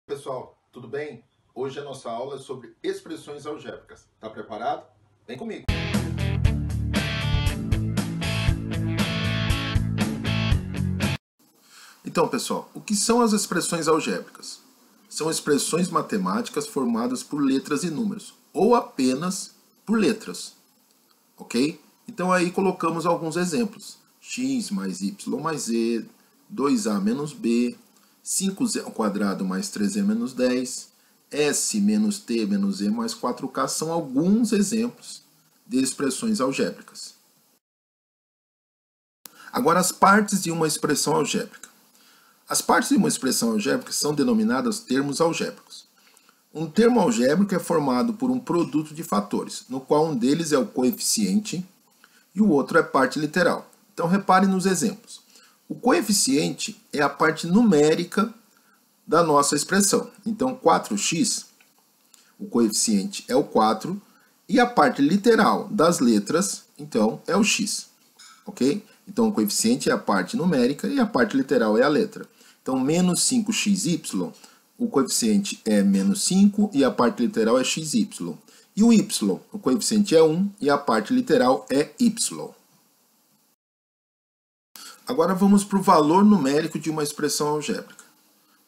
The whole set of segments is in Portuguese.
Pessoal, tudo bem? Hoje a nossa aula é sobre expressões algébricas. Tá preparado? Vem comigo! Então, pessoal, o que são as expressões algébricas? São expressões matemáticas formadas por letras e números, ou apenas por letras, ok? Então aí colocamos alguns exemplos. X mais y mais z, 2a menos b, 5z ao quadrado mais 3z menos 10, s menos t menos e mais 4k são alguns exemplos de expressões algébricas. Agora as partes de uma expressão algébrica. As partes de uma expressão algébrica são denominadas termos algébricos. Um termo algébrico é formado por um produto de fatores, no qual um deles é o coeficiente e o outro é parte literal. Então repare nos exemplos. O coeficiente é a parte numérica da nossa expressão. Então 4x, o coeficiente é o 4, e a parte literal das letras, então, é o x. Ok? Então o coeficiente é a parte numérica e a parte literal é a letra. Então menos 5xy, o coeficiente é menos 5 e a parte literal é xy. E o y, o coeficiente é 1 e a parte literal é y. Agora vamos para o valor numérico de uma expressão algébrica.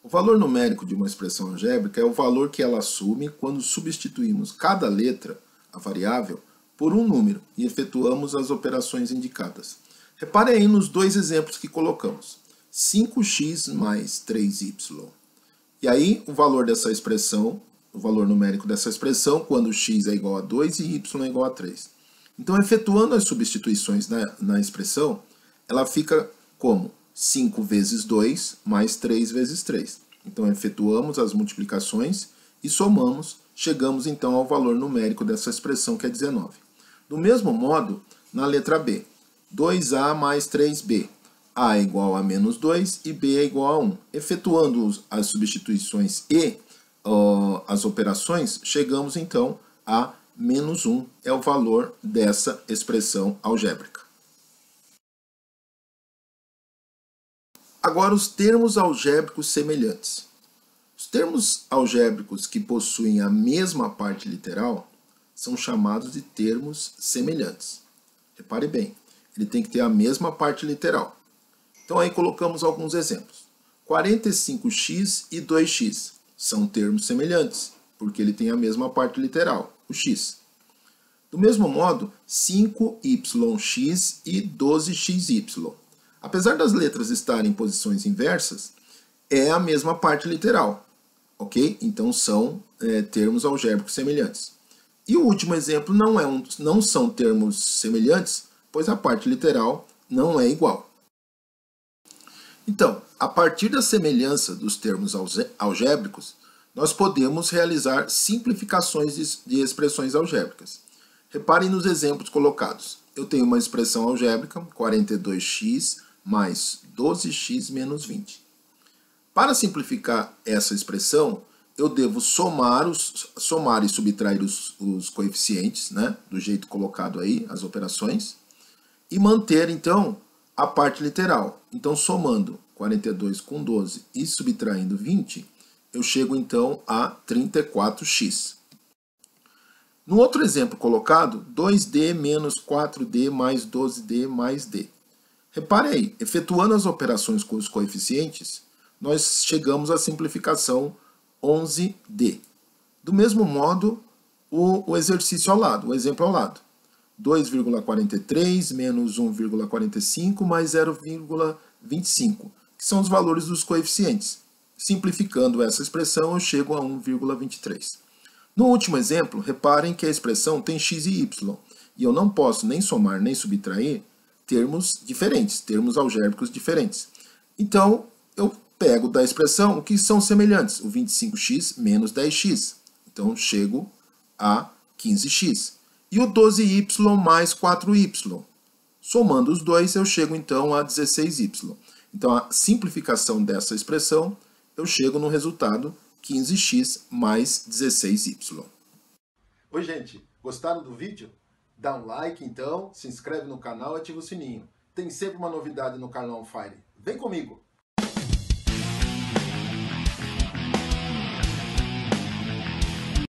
O valor numérico de uma expressão algébrica é o valor que ela assume quando substituímos cada letra, a variável, por um número e efetuamos as operações indicadas. Repare aí nos dois exemplos que colocamos. 5x mais 3y. E aí o valor dessa expressão, o valor numérico dessa expressão, quando x é igual a 2 e y é igual a 3. Então, efetuando as substituições na expressão, ela fica como 5 vezes 2 mais 3 vezes 3. Então, efetuamos as multiplicações e somamos, chegamos então ao valor numérico dessa expressão, que é 19. Do mesmo modo, na letra B, 2a mais 3b. A é igual a menos 2 e b é igual a 1. Efetuando as substituições e as operações, chegamos então a menos 1, é o valor dessa expressão algébrica. Agora, os termos algébricos semelhantes. Os termos algébricos que possuem a mesma parte literal são chamados de termos semelhantes. Repare bem, ele tem que ter a mesma parte literal. Então aí colocamos alguns exemplos. 45x e 2x são termos semelhantes, porque ele tem a mesma parte literal, o x. Do mesmo modo, 5yx e 12xy. Apesar das letras estarem em posições inversas, é a mesma parte literal, ok? Então são termos algébricos semelhantes. E o último exemplo não são termos semelhantes, pois a parte literal não é igual. Então, a partir da semelhança dos termos algébricos, nós podemos realizar simplificações de expressões algébricas. Reparem nos exemplos colocados. Eu tenho uma expressão algébrica, 42x mais 12x menos 20. Para simplificar essa expressão, eu devo somar e subtrair os coeficientes, né, do jeito colocado aí, as operações, e manter, então, a parte literal. Então, somando 42 com 12 e subtraindo 20, eu chego, então, a 34x. No outro exemplo colocado, 2d menos 4d mais 12d mais d. Repare aí, efetuando as operações com os coeficientes, nós chegamos à simplificação 11d. Do mesmo modo, o exercício ao lado, o exemplo ao lado. 2,43 menos 1,45 mais 0,25, que são os valores dos coeficientes. Simplificando essa expressão, eu chego a 1,23. No último exemplo, reparem que a expressão tem x e y, e eu não posso nem somar nem subtrair termos diferentes, termos algébricos diferentes. Então, eu pego da expressão o que são semelhantes, o 25x menos 10x. Então, chego a 15x. E o 12y mais 4y. Somando os dois, eu chego então a 16y. Então, a simplificação dessa expressão, eu chego no resultado 15x mais 16y. Oi, gente. Gostaram do vídeo? Dá um like, então, se inscreve no canal e ativa o sininho. Tem sempre uma novidade no canal On Fire. Vem comigo!